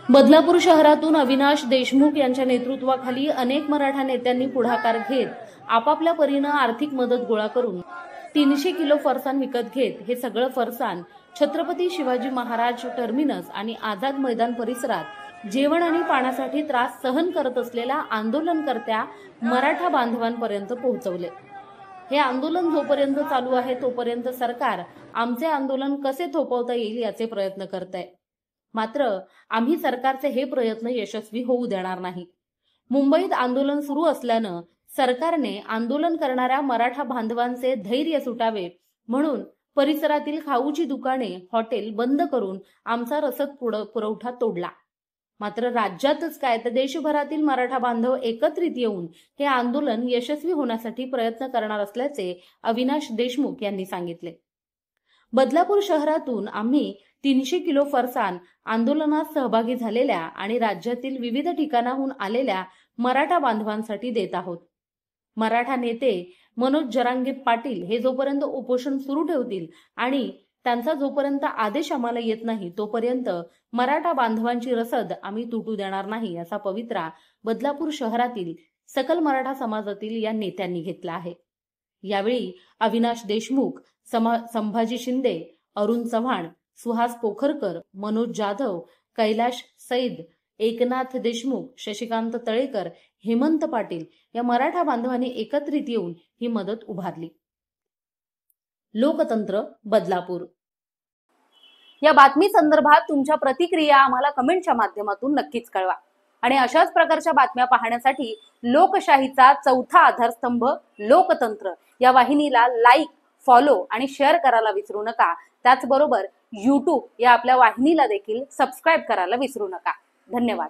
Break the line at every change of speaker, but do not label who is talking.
बदलापूर शहरातून अविनाश देशमुख यांच्या नेतृत्वाखाली अनेक मराठा नेत्यांनी पुढाकार घेत आपापल्या परीनं आर्थिक मदत गोळा करून 300 किलो फरसाण विकत घेत हे सगळं फरसाण छत्रपती शिवाजी महाराज टर्मिनस आणि आझाद मैदान परिसरात जेवण आणि पाण्यासाठी त्रास सहन करत असलेल्या आंदोलनकर्त्या मराठा बांधवांपर्यंत पोहोचवले। हे आंदोलन जोपर्यंत चालू आहे तोपर्यंत सरकार आमचे आंदोलन कसे थोपवता येईल याचे प्रयत्न करत आहे। मात्र आम्ही सरकारचे हे प्रयत्न यशस्वी होऊ देणार नाही। मुंबईत आंदोलन सुरू असल्यानं सरकारने आंदोलन करणाऱ्या मराठा बांधवांचे धैर्य सुटावे म्हणून परिसरातील खाऊची दुकाने, हॉटेल बंद करून आमचा रसद पुरवठा तोडला। मात्र राज्यातच काय तर देशभरातील मराठा बांधव एकत्रित येऊन हे आंदोलन यशस्वी होण्यासाठी प्रयत्न करणार असल्याचे अविनाश देशमुख यांनी सांगितले। बदलापूर शहरातून आम्ही 300 किलो फरसाण आंदोलनात सहभागी झालेल्या आणि राज्यातील विविध ठिकाणाहून आलेल्या मराठा बांधवांसाठी देत आहोत। मराठा नेते मनोज जरांगे पाटील हे जोपर्यंत उपोषण सुरू ठेवतील आणि त्यांचा जोपर्यंत आदेश आम्हाला येत नाही तोपर्यंत मराठा बांधवांची रसद आम्ही तुटू देणार नाही असा पवित्रा बदलापूर शहरातील सकल मराठा समाजातील या नेत्यांनी घेतला आहे। यावेळी अविनाश देशमुख, संभाजी शिंदे, अरुण चव्हाण, सुहास पोखरकर, मनोज जाधव, कैलाश सईद, एकनाथ देशमुख, शशिकांत तळेकर, हेमंत पाटील या मराठा बांधवांनी एकत्रित येऊन ही मदत उभारली। लोकतंत्र बदलापूर या बातमी संदर्भात तुमच्या प्रतिक्रिया आम्हाला कमेंटच्या माध्यमातून नक्कीच कळवा आणि अशाच प्रकारच्या बातम्या पाहण्यासाठी लोकशाहीचा चौथा आधारस्तंभ लोकतंत्र या वाहिनीला लाईक, फॉलो आणि शेअर करायला विसरू नका। त्याचबरोबर YouTube या आपल्या वाहिनीला देखील सबस्क्राइब करायला विसरू नका। धन्यवाद।